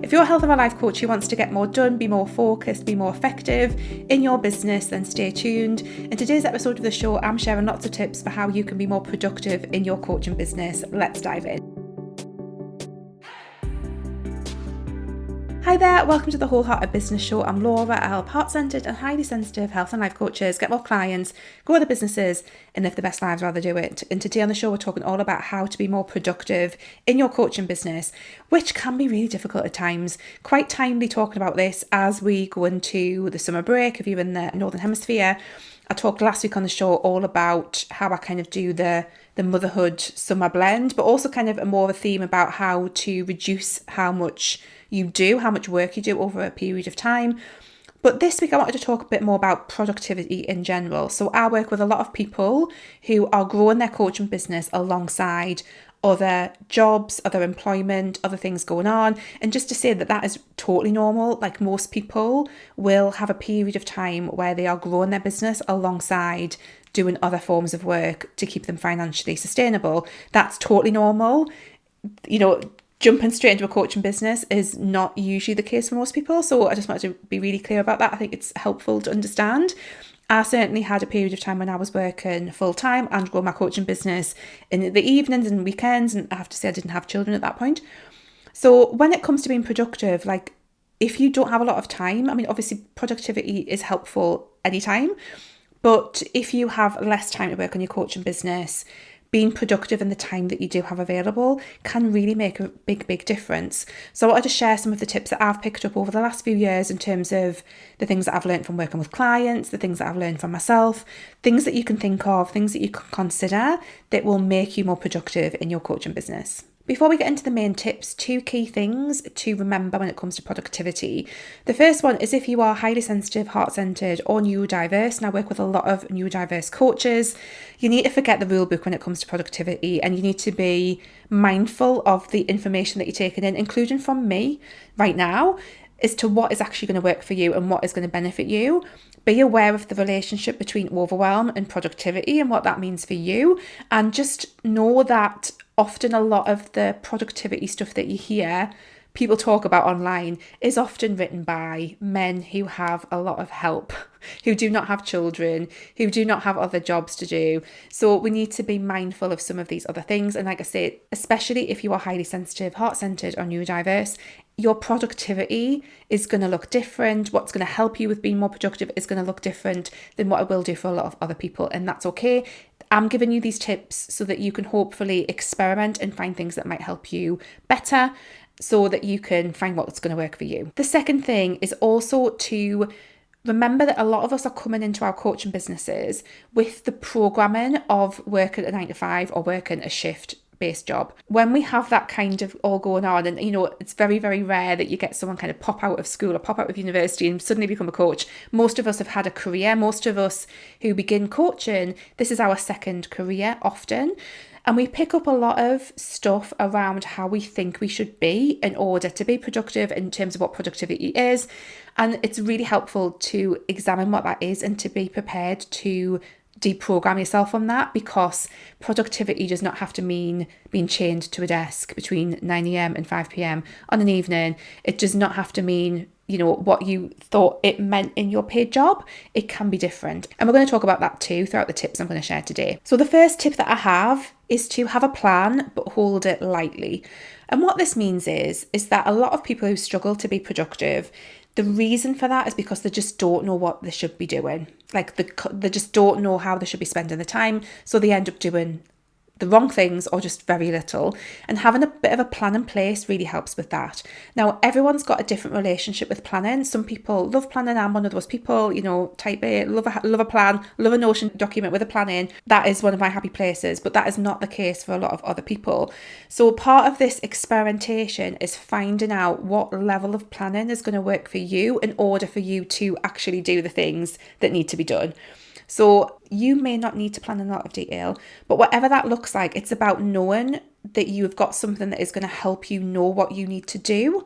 If you're a health of a life coach who wants to get more done, be more focused, be more effective in your business, then stay tuned. In today's episode of the show, I'm sharing lots of tips for how you can be more productive in your coaching business. Let's dive in. Hi there, welcome to the Wholehearted Business Show. I'm Laura. I help heart-centered and highly sensitive health and life coaches get more clients, grow their businesses, and live the best lives while they do it. And today on the show, we're talking all about how to be more productive in your coaching business, which can be really difficult at times. Quite timely talking about this as we go into the summer break if you're in the Northern Hemisphere. I talked last week on the show all about how I kind of do the motherhood summer blend, but also kind of more of a theme about how to reduce how much work you do over a period of time. But this week I wanted to talk a bit more about productivity in general. So I work with a lot of people who are growing their coaching business alongside other jobs, other employment, other things going on. And just to say that is totally normal. Like most people will have a period of time where they are growing their business alongside doing other forms of work to keep them financially sustainable. That's totally normal. You know, jumping straight into a coaching business is not usually the case for most people. So I just wanted to be really clear about that. I think it's helpful to understand. I certainly had a period of time when I was working full time and growing my coaching business in the evenings and weekends. And I have to say I didn't have children at that point. So when it comes to being productive, like if you don't have a lot of time, I mean, obviously productivity is helpful anytime. But if you have less time to work on your coaching business, being productive in the time that you do have available can really make a big difference. So I wanted to share some of the tips that I've picked up over the last few years in terms of the things that I've learned from working with clients, the things that I've learned from myself, things that you can think of, things that you can consider that will make you more productive in your coaching business. Before we get into the main tips, 2 key things to remember when it comes to productivity. The first one is if you are highly sensitive, heart-centered or neurodiverse, and I work with a lot of neurodiverse coaches, you need to forget the rule book when it comes to productivity, and you need to be mindful of the information that you're taking in, including from me right now, as to what is actually going to work for you and what is going to benefit you. Be aware of the relationship between overwhelm and productivity and what that means for you. And just know that often a lot of the productivity stuff that you hear people talk about online is often written by men who have a lot of help, who do not have children, who do not have other jobs to do. So we need to be mindful of some of these other things. And like I say, especially if you are highly sensitive, heart-centered or neurodiverse, your productivity is going to look different. What's going to help you with being more productive is going to look different than what it will do for a lot of other people. And that's okay. I'm giving you these tips so that you can hopefully experiment and find things that might help you better, so that you can find what's going to work for you. The second thing is also to remember that a lot of us are coming into our coaching businesses with the programming of working a 9 to 5 or working a shift-based job. When we have that kind of all going on, and you know, it's very, very rare that you get someone kind of pop out of school or pop out of university and suddenly become a coach. Most of us have had a career. Most of us who begin coaching, this is our second career often. And we pick up a lot of stuff around how we think we should be in order to be productive in terms of what productivity is. And it's really helpful to examine what that is and to be prepared to deprogram yourself from that, because productivity does not have to mean being chained to a desk between 9 a.m. and 5 p.m. on an evening. It does not have to mean, you know, what you thought it meant in your paid job. It can be different. And we're going to talk about that too throughout the tips I'm going to share today. So the first tip that I have is to have a plan, but hold it lightly. And what this means is that a lot of people who struggle to be productive, the reason for that is because they just don't know what they should be doing. Like they just don't know how they should be spending the time. So they end up doing the wrong things or just very little. And having a bit of a plan in place really helps with that. Now, everyone's got a different relationship with planning. Some people love planning. I'm one of those people, you know, type A, love a plan, love a Notion document with a plan in. That is one of my happy places, but that is not the case for a lot of other people. So part of this experimentation is finding out what level of planning is going to work for you in order for you to actually do the things that need to be done. So you may not need to plan in a lot of detail, but whatever that looks like, it's about knowing that you've got something that is going to help you know what you need to do.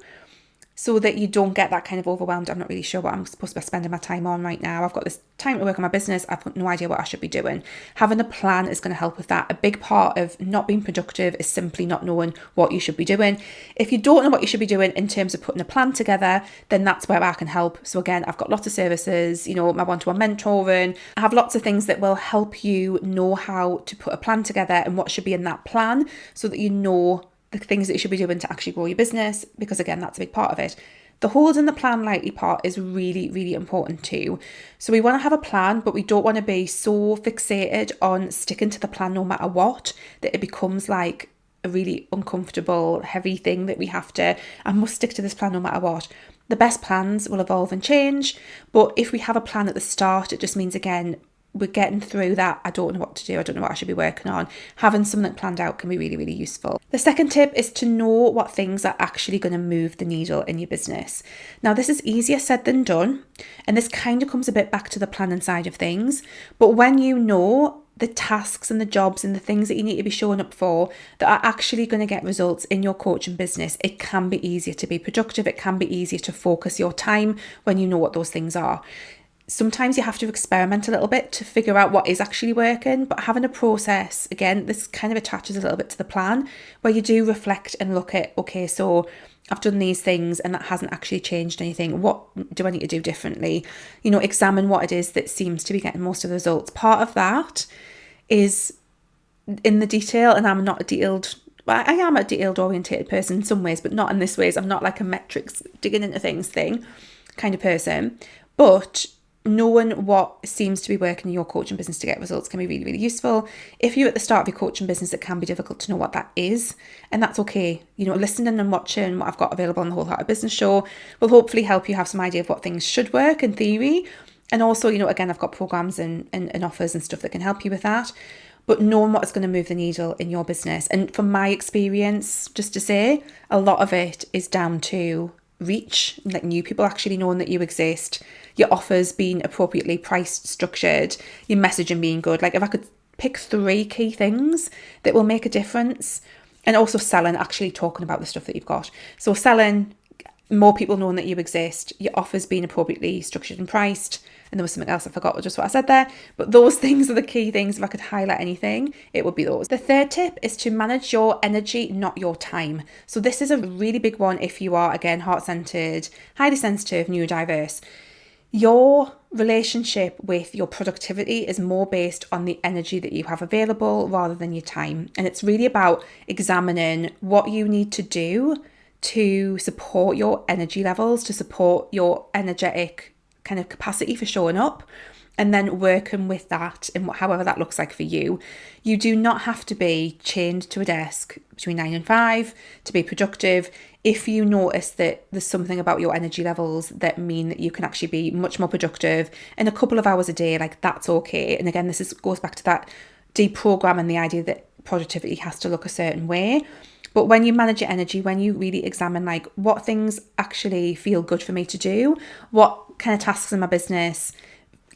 so that you don't get that kind of overwhelmed. I'm not really sure what I'm supposed to be spending my time on right now. I've got this time to work on my business. I've got no idea what I should be doing. Having a plan is going to help with that. A big part of not being productive is simply not knowing what you should be doing. If you don't know what you should be doing in terms of putting a plan together, then that's where I can help. So again, I've got lots of services, my one-to-one mentoring. I have lots of things that will help you know how to put a plan together and what should be in that plan, so that you know the things that you should be doing to actually grow your business, because again, that's a big part of it. The holding the plan lightly part is really, really important too. So we want to have a plan, but we don't want to be so fixated on sticking to the plan no matter what, that it becomes like a really uncomfortable, heavy thing that I must stick to this plan no matter what. The best plans will evolve and change, but if we have a plan at the start, it just means, again, we're getting through that. I don't know what to do. I don't know what I should be working on. Having something planned out can be really, really useful. The second tip is to know what things are actually going to move the needle in your business. Now, this is easier said than done, and this kind of comes a bit back to the planning side of things. But when you know the tasks and the jobs and the things that you need to be showing up for that are actually going to get results in your coaching business, it can be easier to be productive. It can be easier to focus your time when you know what those things are. Sometimes you have to experiment a little bit to figure out what is actually working, but having a process, again, this kind of attaches a little bit to the plan, where you do reflect and look at, okay, so I've done these things and that hasn't actually changed anything. What do I need to do differently? Examine what it is that seems to be getting most of the results. Part of that is in the detail, and I'm not a detailed I am a detailed orientated person in some ways, but not in this ways. I'm not like a metrics digging into things thing kind of person, but knowing what seems to be working in your coaching business to get results can be really, really useful. If you're at the start of your coaching business, it can be difficult to know what that is, and that's okay. Listening and watching what I've got available on the Wholehearted Business Show will hopefully help you have some idea of what things should work in theory. And also, again, I've got programs and offers and stuff that can help you with that. But knowing what is going to move the needle in your business. And from my experience, just to say, a lot of it is down to reach, like new people actually knowing that you exist, your offers being appropriately priced, structured, your messaging being good. Like, if I could pick 3 key things that will make a difference, and also selling, actually talking about the stuff that you've got. So selling, more people knowing that you exist, your offers being appropriately structured and priced, and there was something else I forgot just what I said there, but those things are the key things. If I could highlight anything, it would be those. The third tip is to manage your energy, not your time. So this is a really big one if you are, again, heart-centered, highly sensitive, neurodiverse. Your relationship with your productivity is more based on the energy that you have available rather than your time. And it's really about examining what you need to do to support your energy levels, to support your energetic kind of capacity for showing up, and then working with that in however that looks like for you. You do not have to be chained to a desk between 9 and 5 to be productive. If you notice that there's something about your energy levels that mean that you can actually be much more productive in a couple of hours a day, like, that's okay. And again, goes back to that deprogramming the idea that productivity has to look a certain way. But when you manage your energy, when you really examine like what things actually feel good for me to do, what kind of tasks in my business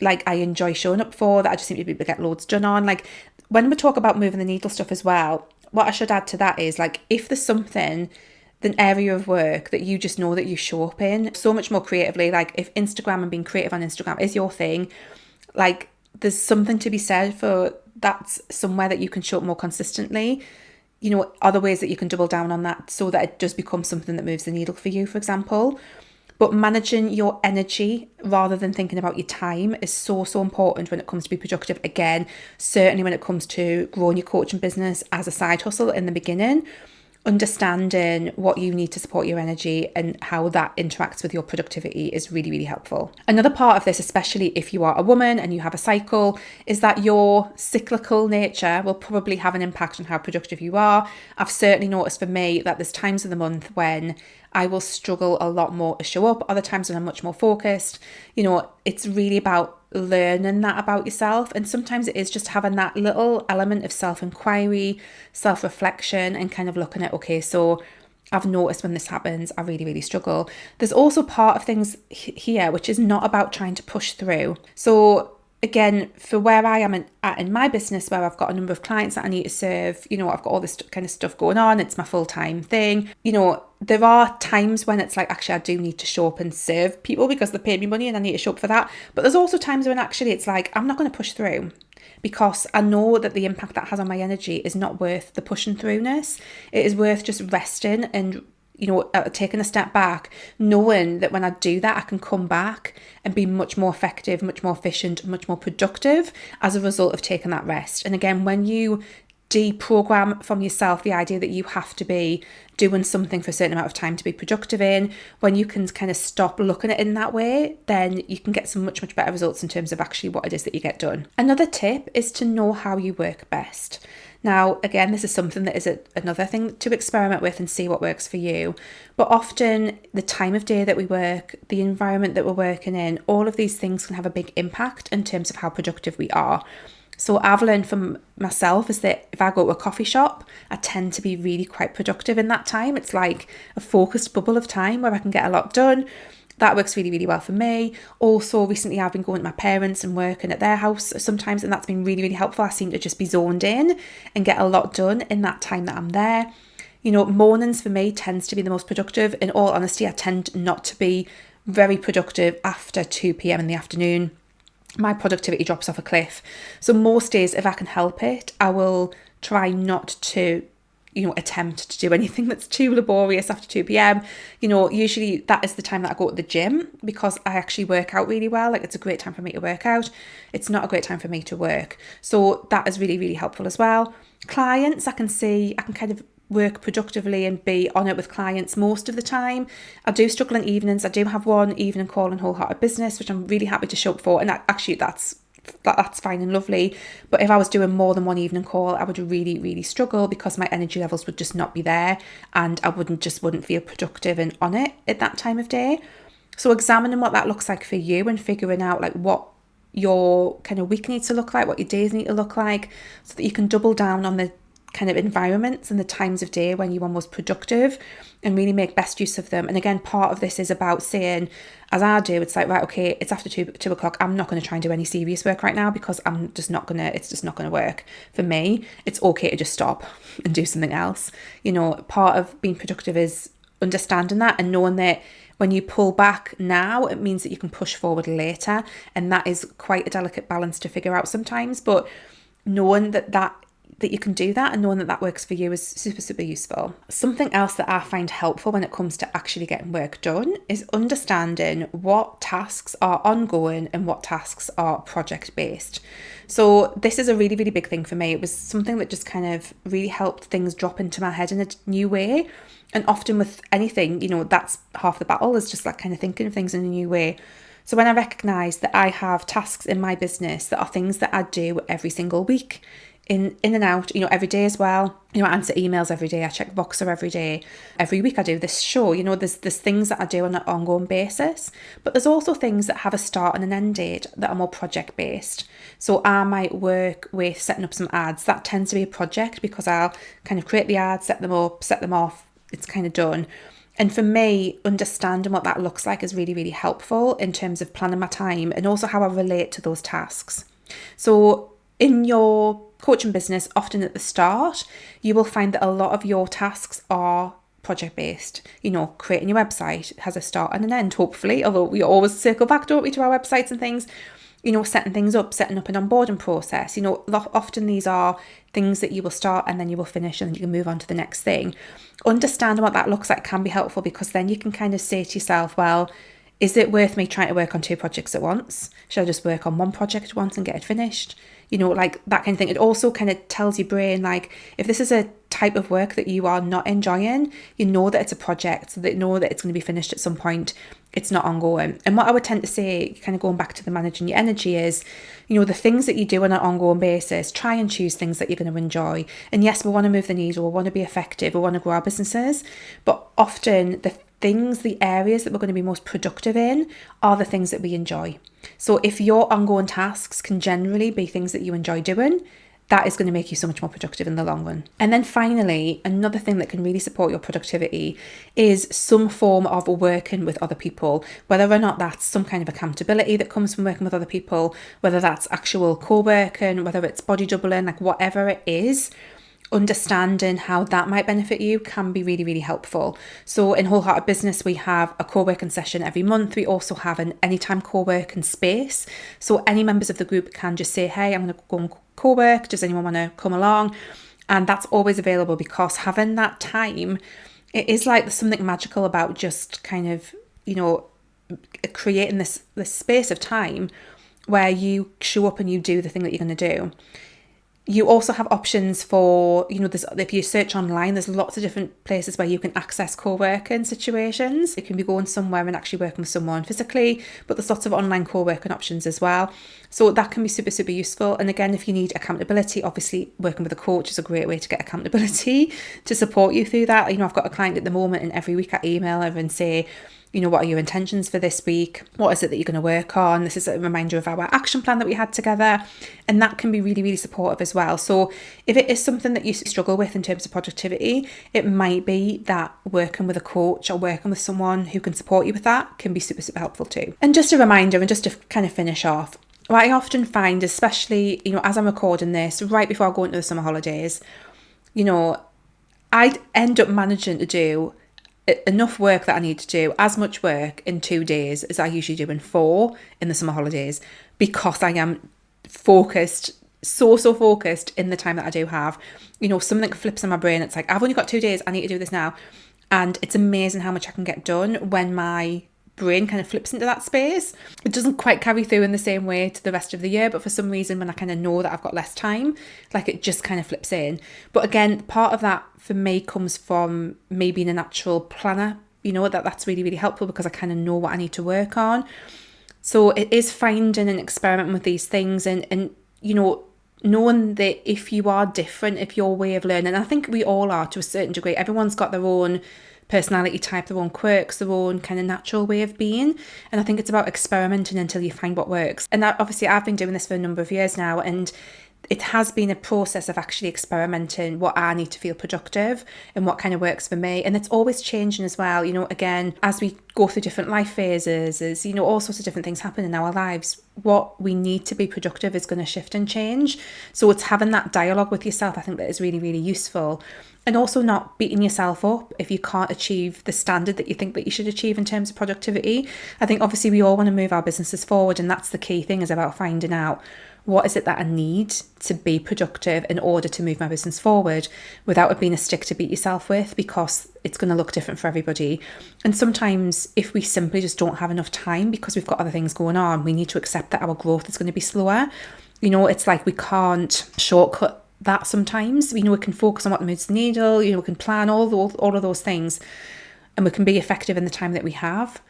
like I enjoy showing up for, that I just seem to be able to get loads done on. Like, when we talk about moving the needle stuff as well, what I should add to that is, like, if there's something, an area of work that you just know that you show up in so much more creatively, like if Instagram and being creative on Instagram is your thing, like, there's something to be said for that's somewhere that you can show up more consistently. Other ways that you can double down on that so that it does become something that moves the needle for you, for example. But managing your energy rather than thinking about your time is so, so important when it comes to be productive. Again, certainly when it comes to growing your coaching business as a side hustle in the beginning, understanding what you need to support your energy and how that interacts with your productivity is really, really helpful. Another part of this, especially if you are a woman and you have a cycle, is that your cyclical nature will probably have an impact on how productive you are. I've certainly noticed for me that there's times of the month when I will struggle a lot more to show up, other times when I'm much more focused. It's really about learning that about yourself, and sometimes it is just having that little element of self-inquiry, self-reflection, and kind of looking at, okay, so I've noticed when this happens, I really, really struggle. There's also part of things here which is not about trying to push through. So again, for where I am at in my business, where I've got a number of clients that I need to serve, I've got all this kind of stuff going on. It's my full-time thing. There are times when it's like, actually, I do need to show up and serve people because they paid me money and I need to show up for that. But there's also times when actually it's like, I'm not going to push through because I know that the impact that has on my energy is not worth the pushing throughness. It is worth just resting and taking a step back, knowing that when I do that, I can come back and be much more effective, much more efficient, much more productive as a result of taking that rest. And again, when you deprogram from yourself the idea that you have to be doing something for a certain amount of time to be productive in, when you can kind of stop looking at it in that way, then you can get some much, much better results in terms of actually what it is that you get done. Another tip is to know how you work best. Now, again, this is something that is another thing to experiment with and see what works for you. But often the time of day that we work, the environment that we're working in, all of these things can have a big impact in terms of how productive we are. So I've learned from myself is that if I go to a coffee shop, I tend to be really quite productive in that time. It's like a focused bubble of time where I can get a lot done. That works really, really well for me. Also, recently I've been going to my parents and working at their house sometimes, and that's been really, really helpful. I seem to just be zoned in and get a lot done in that time that I'm there. Mornings for me tends to be the most productive. In all honesty, I tend not to be very productive after 2 p.m. in the afternoon. My productivity drops off a cliff. So most days, if I can help it, I will try not to attempt to do anything that's too laborious after 2 p.m. Usually that is the time that I go to the gym because I actually work out really well. Like, it's a great time for me to work out. It's not a great time for me to work. So that is really, really helpful as well. Clients, I can kind of work productively and be on it with clients most of the time. I do struggle in evenings. I do have one evening call in Wholehearted Business, which I'm really happy to show up for. And that's fine and lovely. But if I was doing more than one evening call, I would really, really struggle because my energy levels would just not be there and I wouldn't feel productive and on it at that time of day. So examining what that looks like for you and figuring out like what your kind of week needs to look like, what your days need to look like, so that you can double down on the kind of environments and the times of day when you are most productive and really make best use of them. And again, part of this is about saying, as I do, it's like, right, okay, it's after 2 o'clock. I'm not going to try and do any serious work right now because it's just not going to work for me. It's okay to just stop and do something else. Part of being productive is understanding that and knowing that when you pull back now, it means that you can push forward later. And that is quite a delicate balance to figure out sometimes. But knowing that you can do that and knowing that works for you is super, super useful. Something else that I find helpful when it comes to actually getting work done is understanding what tasks are ongoing and what tasks are project-based. So this is a really, really big thing for me. It was something that just kind of really helped things drop into my head in a new way. And often with anything, that's half the battle, is just like kind of thinking of things in a new way. So when I recognise that I have tasks in my business that are things that I do every single week, in and out, every day as well. I answer emails every day. I check Voxer every day. Every week I do this show. There's things that I do on an ongoing basis, but there's also things that have a start and an end date that are more project based. So I might work with setting up some ads. That tends to be a project because I'll kind of create the ads, set them up, set them off. It's kind of done. And for me, understanding what that looks like is really, really helpful in terms of planning my time and also how I relate to those tasks. So in your coaching business, often at the start, you will find that a lot of your tasks are project-based. Creating your website has a start and an end, hopefully, although we always circle back, don't we, to our websites and things. Setting things up, setting up an onboarding process. Often these are things that you will start and then you will finish and then you can move on to the next thing. Understanding what that looks like can be helpful because then you can kind of say to yourself, well, is it worth me trying to work on 2 projects at once? Should I just work on 1 project at once and get it finished? Like that kind of thing. It also kind of tells your brain, like, if this is a type of work that you are not enjoying, that it's a project, so that it's going to be finished at some point. It's not ongoing. And what I would tend to say, kind of going back to the managing your energy, is, the things that you do on an ongoing basis, try and choose things that you're going to enjoy. And yes, we want to move the needle, we want to be effective, we want to grow our businesses, but often the areas that we're going to be most productive in are the things that we enjoy. So if your ongoing tasks can generally be things that you enjoy doing, that is going to make you so much more productive in the long run. And then finally, another thing that can really support your productivity is some form of working with other people, whether or not that's some kind of accountability that comes from working with other people, whether that's actual co-working, whether it's body doubling, like whatever it is. Understanding how that might benefit you can be really, really helpful. So in Wholehearted Business, we have a co-working session every month. We also have an anytime co-working space. So any members of the group can just say, hey, I'm going to go and co-work. Does anyone want to come along? And that's always available, because having that time, it is like there's something magical about just kind of, creating this space of time where you show up and you do the thing that you're going to do. You also have options for, if you search online, there's lots of different places where you can access co-working situations. You can be going somewhere and actually working with someone physically, but there's lots of online co-working options as well. So that can be super, super useful. And again, if you need accountability, obviously working with a coach is a great way to get accountability to support you through that. I've got a client at the moment, and every week I email her and say, what are your intentions for this week? What is it that you're going to work on? This is a reminder of our action plan that we had together. And that can be really, really supportive as well. So if it is something that you struggle with in terms of productivity, it might be that working with a coach or working with someone who can support you with that can be super, super helpful too. And just a reminder, and just to kind of finish off, what I often find, especially, as I'm recording this, right before I go into the summer holidays, I'd end up managing to do enough work that I need to do, as much work in 2 days as I usually do in 4 in the summer holidays, because I am focused, so focused in the time that I do have. Something flips in my brain. It's like, I've only got 2 days, I need to do this now. And it's amazing how much I can get done when my brain kind of flips into that space. It doesn't quite carry through in the same way to the rest of the year, but for some reason, when I kind of know that I've got less time, like it just kind of flips in. But again, part of that for me comes from me being a natural planner, that's really, really helpful, because I kind of know what I need to work on. So it is finding and experimenting with these things, and knowing that if you are different, if your way of learning, and I think we all are to a certain degree, everyone's got their own personality type, their own quirks, their own kind of natural way of being. And I think it's about experimenting until you find what works. And that, obviously, I've been doing this for a number of years now, and it has been a process of actually experimenting what I need to feel productive and what kind of works for me. And it's always changing as well. Again, as we go through different life phases, as all sorts of different things happen in our lives, what we need to be productive is going to shift and change. So it's having that dialogue with yourself, I think, that is really, really useful. And also not beating yourself up if you can't achieve the standard that you think that you should achieve in terms of productivity. I think obviously we all want to move our businesses forward, and that's the key thing, is about finding out what is it that I need to be productive in order to move my business forward, without it being a stick to beat yourself with, because it's going to look different for everybody. And sometimes if we simply just don't have enough time because we've got other things going on, we need to accept that our growth is going to be slower. It's like we can't shortcut that sometimes. We can focus on what moves the needle, we can plan all of those things, and we can be effective in the time that we have,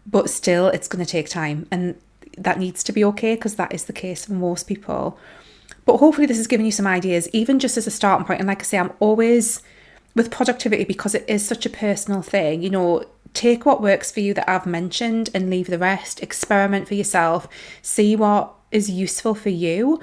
but still it's going to take time, and that needs to be okay, because that is the case for most people. But hopefully this has given you some ideas, even just as a starting point. And like I say, I'm always with productivity, because it is such a personal thing, take what works for you that I've mentioned and leave the rest. Experiment for yourself, see what is useful for you.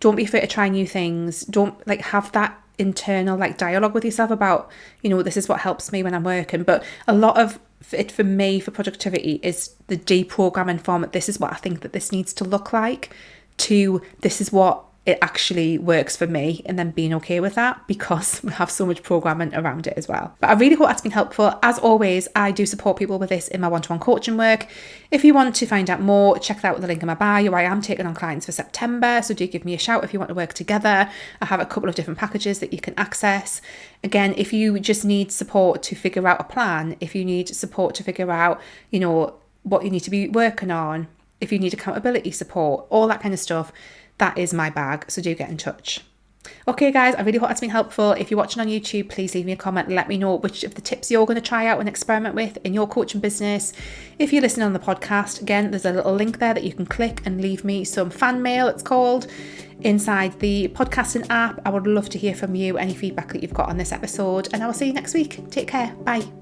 Don't be afraid to try new things. Don't have that internal dialogue with yourself about, this is what helps me when I'm working. But a lot of it for me for productivity is the deprogramming from it. This is what I think that this needs to look like, to this is what it actually works for me, and then being okay with that, because we have so much programming around it as well. But I really hope that's been helpful. As always, I do support people with this in my one-to-one coaching work. If you want to find out more, check that out with the link in my bio. I am taking on clients for September, so do give me a shout if you want to work together. I have a couple of different packages that you can access. Again, if you just need support to figure out a plan, if you need support to figure out, what you need to be working on, if you need accountability support, all that kind of stuff, that is my bag, so do get in touch. Okay guys, I really hope that's been helpful. If you're watching on YouTube, please leave me a comment and let me know which of the tips you're going to try out and experiment with in your coaching business. If you're listening on the podcast, again, there's a little link there that you can click and leave me some fan mail, it's called, inside the podcasting app. I would love to hear from you, any feedback that you've got on this episode, and I will see you next week. Take care, bye.